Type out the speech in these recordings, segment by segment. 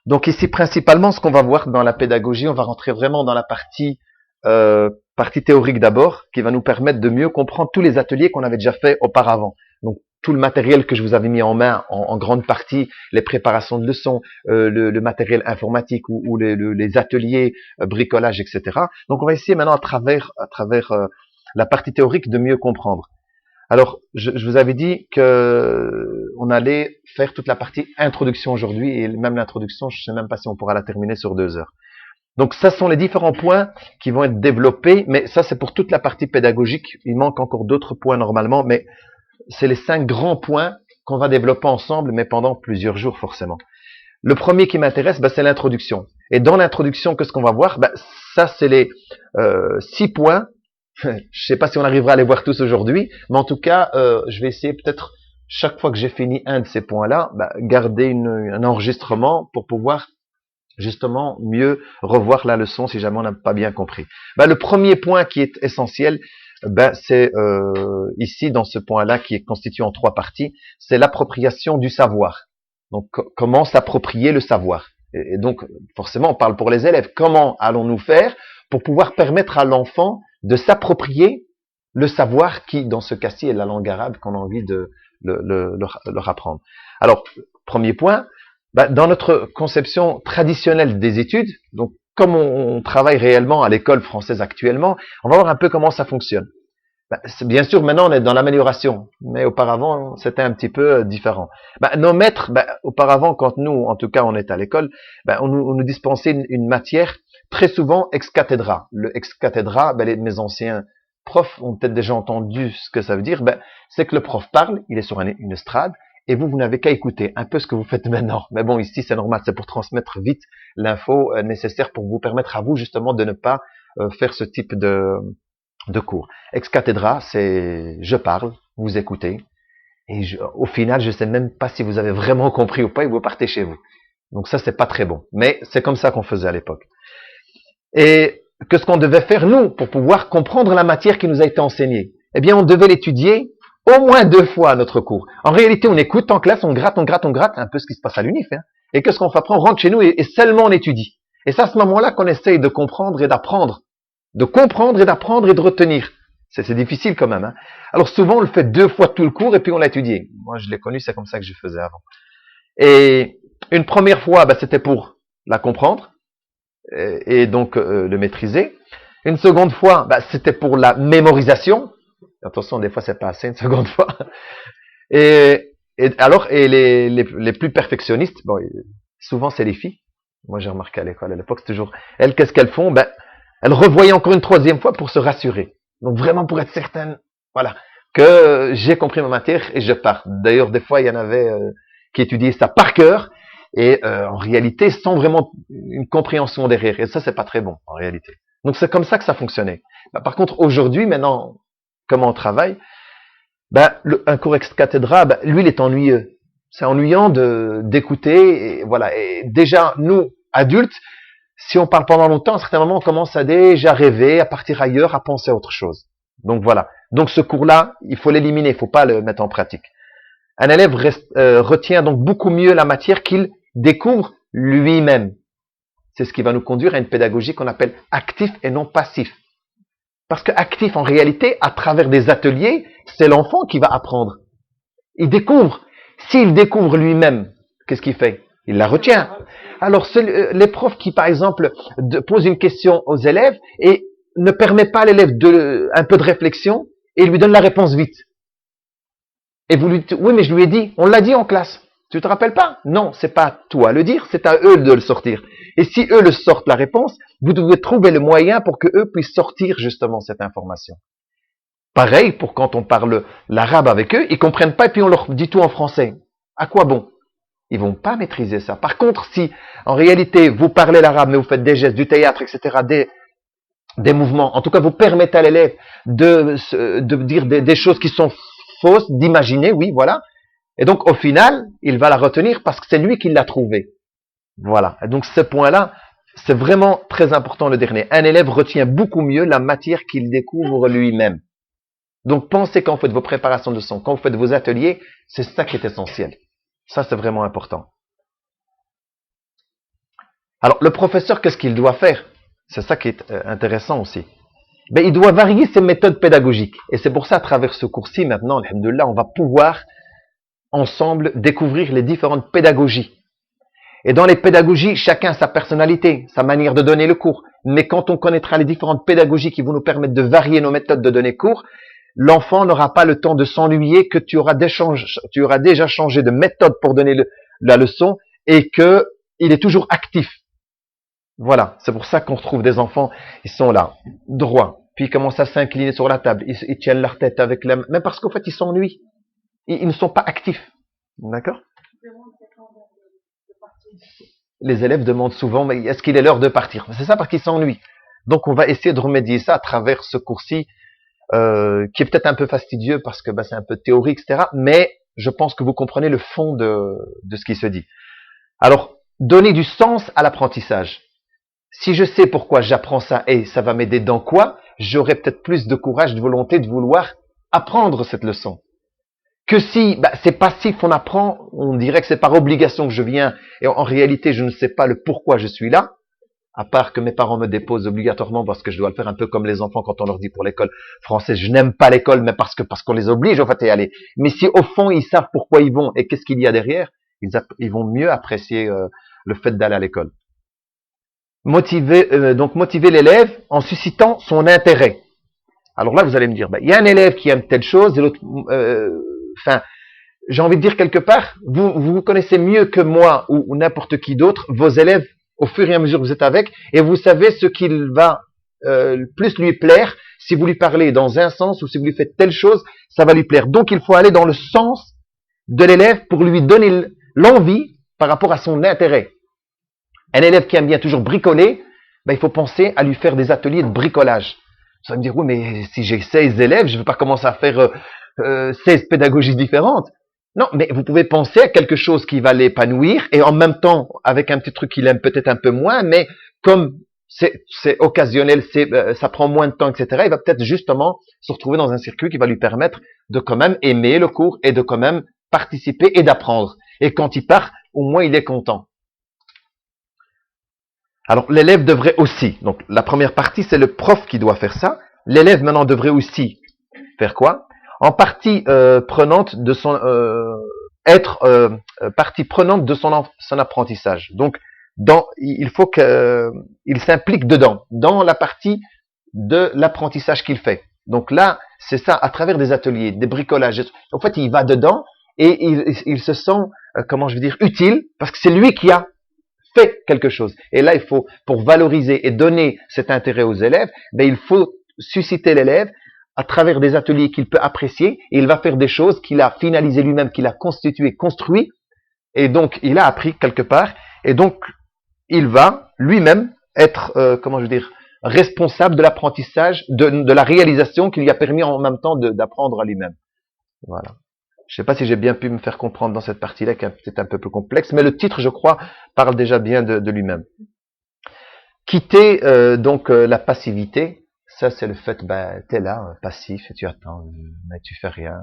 Donc ici, principalement, ce qu'on va voir dans la pédagogie, on va rentrer vraiment dans la partie théorique d'abord, qui va nous permettre de mieux comprendre tous les ateliers qu'on avait déjà fait auparavant. Donc tout le matériel que je vous avais mis en main, en grande partie, les préparations de leçons, le matériel informatique ou les ateliers, bricolage, etc. Donc on va essayer maintenant à travers la partie théorique de mieux comprendre. Alors, je vous avais dit que on allait faire toute la partie introduction aujourd'hui, et même l'introduction, je ne sais même pas si on pourra la terminer sur 2 heures. Donc, ça sont les différents points qui vont être développés, mais ça, c'est pour toute la partie pédagogique. Il manque encore d'autres points normalement, mais c'est les 5 grands points qu'on va développer ensemble, mais pendant plusieurs jours, forcément. Le premier qui m'intéresse, c'est l'introduction. Et dans l'introduction, qu'est-ce qu'on va voir? Ça, c'est les 6 points. Je ne sais pas si on arrivera à les voir tous aujourd'hui, mais en tout cas, je vais essayer peut-être, chaque fois que j'ai fini un de ces points-là, garder un enregistrement pour pouvoir justement mieux revoir la leçon si jamais on n'a pas bien compris. Le premier point qui est essentiel, c'est ici dans ce point-là qui est constitué en 3 parties, c'est l'appropriation du savoir. Donc comment s'approprier le savoir. Et donc forcément on parle pour les élèves. Comment allons-nous faire pour pouvoir permettre à l'enfant de s'approprier le savoir qui, dans ce cas-ci, est la langue arabe qu'on a envie de leur apprendre. Alors, premier point, dans notre conception traditionnelle des études, donc comme on travaille réellement à l'école française actuellement, on va voir un peu comment ça fonctionne. Bien sûr, maintenant, on est dans l'amélioration, mais auparavant, c'était un petit peu différent. Nos maîtres, auparavant, quand nous, en tout cas, on était à l'école, on nous dispensait une matière très souvent ex cathedra. Le ex cathedra, mes anciens profs ont peut-être déjà entendu ce que ça veut dire. C'est que le prof parle, il est sur une estrade, et vous n'avez qu'à écouter un peu ce que vous faites maintenant. Mais bon, ici, c'est normal, c'est pour transmettre vite l'info nécessaire pour vous permettre à vous, justement, de ne pas faire ce type de cours. Ex cathedra, c'est je parle, vous écoutez, et au final, je ne sais même pas si vous avez vraiment compris ou pas, et vous partez chez vous. Donc ça, c'est pas très bon. Mais c'est comme ça qu'on faisait à l'époque. Et qu'est-ce qu'on devait faire, nous, pour pouvoir comprendre la matière qui nous a été enseignée? Eh bien, on devait l'étudier au moins 2 fois notre cours. En réalité, on écoute en classe, on gratte, un peu ce qui se passe à l'UNIF. Et qu'est-ce qu'on fait après? On rentre chez nous et seulement on étudie. Et c'est à ce moment-là qu'on essaye de comprendre et d'apprendre. De comprendre et d'apprendre et de retenir. C'est difficile quand même. Alors souvent, on le fait 2 fois tout le cours et puis on l'a étudié. Moi, je l'ai connu, c'est comme ça que je faisais avant. Et une première fois, c'était pour la comprendre et donc le maîtriser. Une seconde fois, c'était pour la mémorisation. Attention, des fois, c'est pas assez une seconde fois. Et les plus perfectionnistes, souvent c'est les filles. Moi, j'ai remarqué à l'école à l'époque, c'est toujours elles. Qu'est-ce qu'elles font? Elles revoyaient encore une 3e fois pour se rassurer. Donc vraiment pour être certaine, voilà, que j'ai compris ma matière et je pars. D'ailleurs, des fois, il y en avait qui étudiaient ça par cœur et en réalité sans vraiment une compréhension derrière. Et ça, c'est pas très bon en réalité. Donc c'est comme ça que ça fonctionnait. Par contre, aujourd'hui, maintenant, comment on travaille? Un cours ex cathedra, lui, il est ennuyeux. C'est ennuyant d'écouter. Et voilà. Et déjà, nous, adultes, si on parle pendant longtemps, à un certain moment, on commence à déjà rêver, à partir ailleurs, à penser à autre chose. Donc voilà. Donc ce cours-là, il faut l'éliminer, il ne faut pas le mettre en pratique. Un élève retient donc beaucoup mieux la matière qu'il découvre lui-même. C'est ce qui va nous conduire à une pédagogie qu'on appelle actif et non passif. Parce que actif, en réalité, à travers des ateliers, c'est l'enfant qui va apprendre. Il découvre. S'il découvre lui-même, qu'est-ce qu'il fait? Il la retient. Alors, les profs qui, par exemple, posent une question aux élèves et ne permet pas à l'élève un peu de réflexion et lui donne la réponse vite. Et vous lui dites, oui, mais je lui ai dit, on l'a dit en classe. Tu te rappelles pas? Non, c'est pas à toi le dire, c'est à eux de le sortir. Et si eux le sortent la réponse, vous devez trouver le moyen pour que eux puissent sortir justement cette information. Pareil pour quand on parle l'arabe avec eux, ils comprennent pas et puis on leur dit tout en français. À quoi bon? Ils vont pas maîtriser ça. Par contre, si en réalité vous parlez l'arabe mais vous faites des gestes, du théâtre, etc., des mouvements, en tout cas vous permettez à l'élève de dire des choses qui sont fausses, d'imaginer, oui, voilà. Et donc au final, il va la retenir parce que c'est lui qui l'a trouvée. Voilà. Et donc ce point-là, c'est vraiment très important le dernier. Un élève retient beaucoup mieux la matière qu'il découvre lui-même. Donc pensez quand vous faites vos préparations de son, quand vous faites vos ateliers, c'est ça qui est essentiel. Ça, c'est vraiment important. Alors, le professeur, qu'est-ce qu'il doit faire? C'est ça qui est intéressant aussi. Ben, il doit varier ses méthodes pédagogiques. Et c'est pour ça, à travers ce cours-ci, maintenant, alhamdoulilah, on va pouvoir ensemble découvrir les différentes pédagogies. Et dans les pédagogies, chacun a sa personnalité, sa manière de donner le cours. Mais quand on connaîtra les différentes pédagogies qui vont nous permettre de varier nos méthodes de donner cours, l'enfant n'aura pas le temps de s'ennuyer, que tu auras déjà changé de méthode pour donner la leçon et que il est toujours actif. Voilà, c'est pour ça qu'on retrouve des enfants, ils sont là, droits, puis ils commencent à s'incliner sur la table, ils tiennent leur tête avec la main, même parce qu'en fait ils s'ennuient, ils ne sont pas actifs. D'accord? Les élèves demandent souvent, mais est-ce qu'il est l'heure de partir? C'est ça parce qu'ils s'ennuient. Donc on va essayer de remédier ça à travers ce cours-ci, qui est peut-être un peu fastidieux parce que c'est un peu théorique, etc. Mais je pense que vous comprenez le fond de ce qui se dit. Alors, donner du sens à l'apprentissage. Si je sais pourquoi j'apprends ça et ça va m'aider dans quoi, j'aurai peut-être plus de courage, de volonté de vouloir apprendre cette leçon. Que si c'est passif, on apprend, on dirait que c'est par obligation que je viens et en réalité je ne sais pas le pourquoi je suis là, à part que mes parents me déposent obligatoirement parce que je dois le faire un peu comme les enfants quand on leur dit pour l'école française, je n'aime pas l'école mais parce qu'on les oblige en fait à y aller. Mais si au fond ils savent pourquoi ils vont et qu'est-ce qu'il y a derrière, ils vont mieux apprécier le fait d'aller à l'école. Motiver l'élève en suscitant son intérêt. Alors là, vous allez me dire, il y a un élève qui aime telle chose et l'autre, j'ai envie de dire quelque part, vous connaissez mieux que moi ou n'importe qui d'autre vos élèves au fur et à mesure que vous êtes avec et vous savez ce qu'il va plus lui plaire si vous lui parlez dans un sens ou si vous lui faites telle chose, ça va lui plaire. Donc il faut aller dans le sens de l'élève pour lui donner l'envie par rapport à son intérêt. Un élève qui aime bien toujours bricoler, il faut penser à lui faire des ateliers de bricolage. Vous allez me dire, oui, mais si j'ai 16 élèves, je ne vais pas commencer à faire 16 pédagogies différentes. Non, mais vous pouvez penser à quelque chose qui va l'épanouir et en même temps, avec un petit truc qu'il aime peut-être un peu moins, mais comme c'est occasionnel, ça prend moins de temps, etc., il va peut-être justement se retrouver dans un circuit qui va lui permettre de quand même aimer le cours et de quand même participer et d'apprendre. Et quand il part, au moins il est content. Alors, l'élève devrait aussi, donc la première partie, c'est le prof qui doit faire ça. L'élève, maintenant, devrait aussi faire quoi? En partie prenante de son... être partie prenante de son apprentissage. Donc, il faut qu'il s'implique dedans, dans la partie de l'apprentissage qu'il fait. Donc là, c'est ça, à travers des ateliers, des bricolages. En fait, il va dedans et il se sent, comment je veux dire, utile, parce que c'est lui qui a fait quelque chose. Et là, il faut, pour valoriser et donner cet intérêt aux élèves, il faut susciter l'élève à travers des ateliers qu'il peut apprécier, et il va faire des choses qu'il a finalisées lui-même, qu'il a constitué, construit, et donc il a appris quelque part, et donc il va lui-même être, comment je veux dire, responsable de l'apprentissage, de la réalisation qui lui a permis en même temps d'apprendre à lui-même. Voilà. Je ne sais pas si j'ai bien pu me faire comprendre dans cette partie-là, qui est peut-être un peu plus complexe, mais le titre, je crois, parle déjà bien de lui-même. Quitter donc la passivité, ça c'est le fait, t'es là, passif, et tu attends, mais tu fais rien,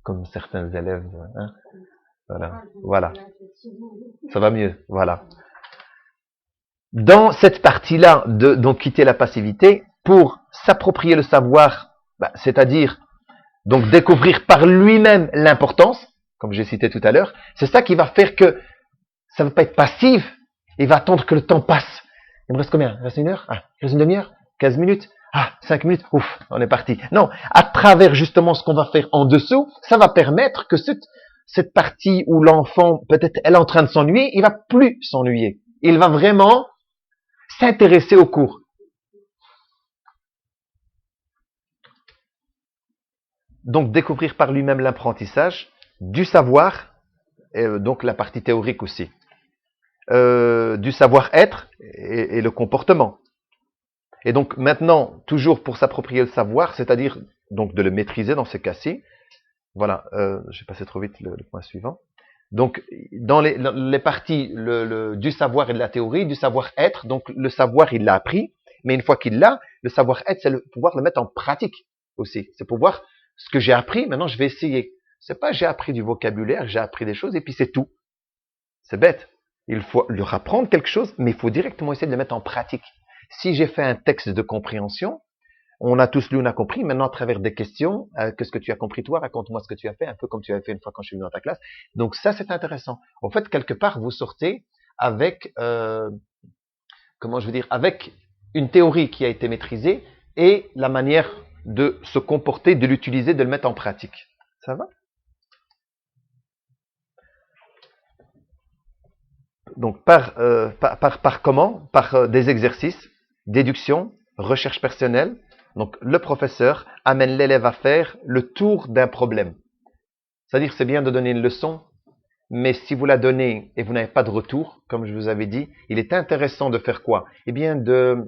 comme certains élèves. Hein, voilà, ça va mieux, voilà. Dans cette partie-là, donc quitter la passivité, pour s'approprier le savoir, c'est-à-dire donc découvrir par lui-même l'importance, comme j'ai cité tout à l'heure, c'est ça qui va faire que ça ne va pas être passif, il va attendre que le temps passe. Il me reste combien? Il reste 1 heure? Il reste une demi-heure? 15 minutes? 5 minutes? Ouf, on est parti. Non, à travers justement ce qu'on va faire en dessous, ça va permettre que cette partie où l'enfant, peut-être, elle est en train de s'ennuyer, il va plus s'ennuyer. Il va vraiment s'intéresser au cours. Donc, découvrir par lui-même l'apprentissage, du savoir, et donc la partie théorique aussi, du savoir-être et le comportement. Et donc, maintenant, toujours pour s'approprier le savoir, c'est-à-dire donc de le maîtriser dans ces cas-ci. Voilà, j'ai passé trop vite le point suivant. Donc, dans les parties du savoir et de la théorie, du savoir-être, donc le savoir, il l'a appris, mais une fois qu'il l'a, le savoir-être, c'est pouvoir le mettre en pratique aussi. C'est pouvoir, ce que j'ai appris, maintenant je vais essayer. C'est pas j'ai appris du vocabulaire, j'ai appris des choses et puis c'est tout. C'est bête. Il faut leur apprendre quelque chose, mais il faut directement essayer de le mettre en pratique. Si j'ai fait un texte de compréhension, on a tous lu, on a compris. Maintenant, à travers des questions, qu'est-ce que tu as compris toi? Raconte-moi ce que tu as fait, un peu comme tu as fait une fois quand je suis venu dans ta classe. Donc ça, c'est intéressant. En fait, quelque part, vous sortez avec, comment je veux dire, avec une théorie qui a été maîtrisée et la manière de se comporter, de l'utiliser, de le mettre en pratique. Ça va? Donc, par comment? Par des exercices, déduction, recherche personnelle. Donc, le professeur amène l'élève à faire le tour d'un problème. C'est-à-dire, c'est bien de donner une leçon, mais si vous la donnez et vous n'avez pas de retour, comme je vous avais dit, il est intéressant de faire quoi? Eh bien, de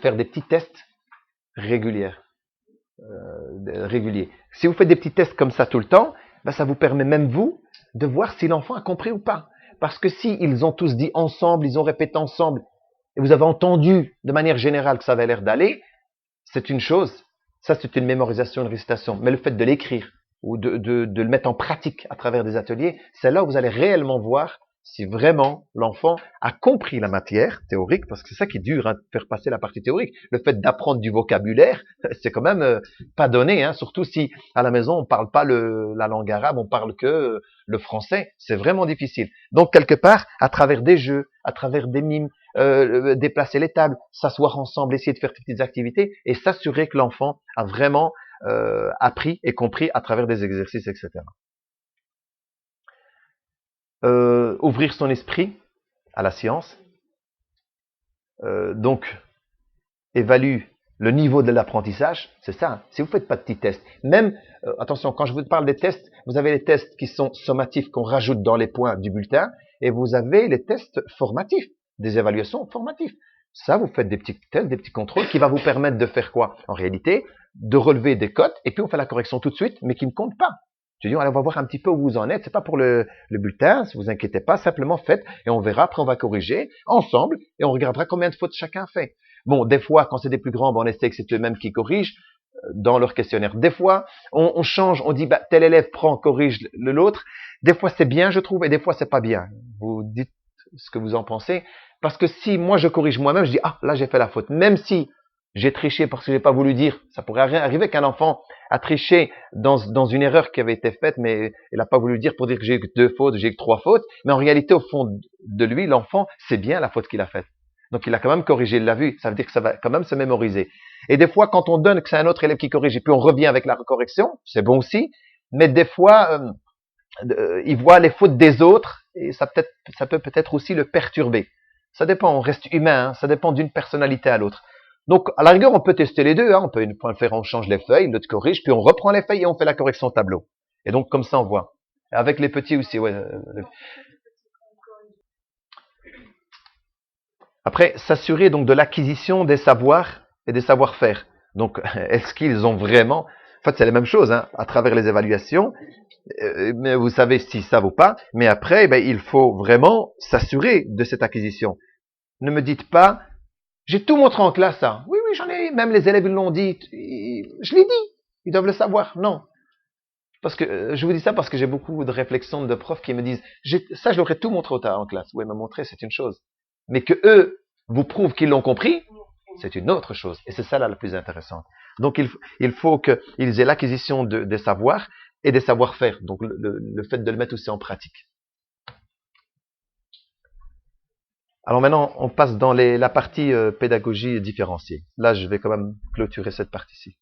faire des petits tests réguliers. Si vous faites des petits tests comme ça tout le temps, ben ça vous permet même vous de voir si l'enfant a compris ou pas. Parce que si ils ont tous dit ensemble, ils ont répété ensemble, et vous avez entendu de manière générale que ça avait l'air d'aller, c'est une chose. Ça, c'est une mémorisation, une récitation. Mais le fait de l'écrire ou de le mettre en pratique à travers des ateliers, c'est là où vous allez réellement voir si vraiment l'enfant a compris la matière théorique, parce que c'est ça qui est dur, hein, de faire passer la partie théorique. Le fait d'apprendre du vocabulaire, c'est quand même pas donné, hein, surtout si à la maison on parle pas la langue arabe, on parle que le français, c'est vraiment difficile. Donc quelque part, à travers des jeux, à travers des mimes, déplacer les tables, s'asseoir ensemble, essayer de faire des petites activités et s'assurer que l'enfant a vraiment appris et compris à travers des exercices, etc. Ouvrir son esprit à la science, donc évalue le niveau de l'apprentissage, c'est ça. Hein. Si vous faites pas de petits tests, même, attention, quand je vous parle des tests, vous avez les tests qui sont sommatifs qu'on rajoute dans les points du bulletin, et vous avez les tests formatifs, des évaluations formatives. Ça, vous faites des petits tests, des petits contrôles qui va vous permettre de faire quoi? En réalité, de relever des cotes, et puis on fait la correction tout de suite, mais qui ne compte pas. Je dis, on va voir un petit peu où vous en êtes. C'est pas pour le bulletin, si vous inquiétez pas, simplement faites, et on verra, après on va corriger ensemble, et on regardera combien de fautes chacun fait. Bon, des fois, quand c'est des plus grands, on essaie que c'est eux-mêmes qui corrigent dans leur questionnaire. Des fois, on change, on dit, bah, tel élève prend, corrige l'autre. Des fois, c'est bien, je trouve, et des fois, c'est pas bien. Vous dites ce que vous en pensez. Parce que si moi, je corrige moi-même, je dis, ah, là, j'ai fait la faute. Même si j'ai triché parce que j'ai pas voulu dire, ça pourrait arriver qu'un enfant a triché dans une erreur qui avait été faite, mais il n'a pas voulu dire pour dire que j'ai eu que 2 fautes, j'ai eu que 3 fautes. Mais en réalité, au fond de lui, l'enfant, c'est bien la faute qu'il a faite. Donc, il a quand même corrigé, il l'a vu. Ça veut dire que ça va quand même se mémoriser. Et des fois, quand on donne que c'est un autre élève qui corrige, et puis on revient avec la correction, c'est bon aussi. Mais des fois, il voit les fautes des autres, et ça peut peut-être aussi le perturber. Ça dépend, on reste humain, hein, ça dépend d'une personnalité à l'autre. Donc, à la rigueur, on peut tester les deux. Hein, on peut une fois le faire, on change les feuilles, l'autre corrige, puis on reprend les feuilles et on fait la correction au tableau. Et donc, comme ça, on voit. Avec les petits aussi, ouais. Après, s'assurer donc de l'acquisition des savoirs et des savoir-faire. Donc, est-ce qu'ils ont vraiment... En fait, c'est la même chose, hein, à travers les évaluations. Mais vous savez s'ils savent ou pas. Mais après, ben, il faut vraiment s'assurer de cette acquisition. Ne me dites pas, j'ai tout montré en classe, ça. Oui, oui, j'en ai. Même les élèves l'ont dit. Je l'ai dit. Ils doivent le savoir. Non. Parce que je vous dis ça parce que j'ai beaucoup de réflexions de profs qui me disent, ça, je l'aurais tout montré en classe. Oui, me montrer, c'est une chose. Mais que eux vous prouvent qu'ils l'ont compris, c'est une autre chose. Et c'est ça là le plus intéressant. Donc, il faut qu'ils aient l'acquisition des savoirs et des savoir-faire. Donc, le fait de le mettre aussi en pratique. Alors maintenant, on passe dans la partie pédagogie différenciée. Là, je vais quand même clôturer cette partie-ci.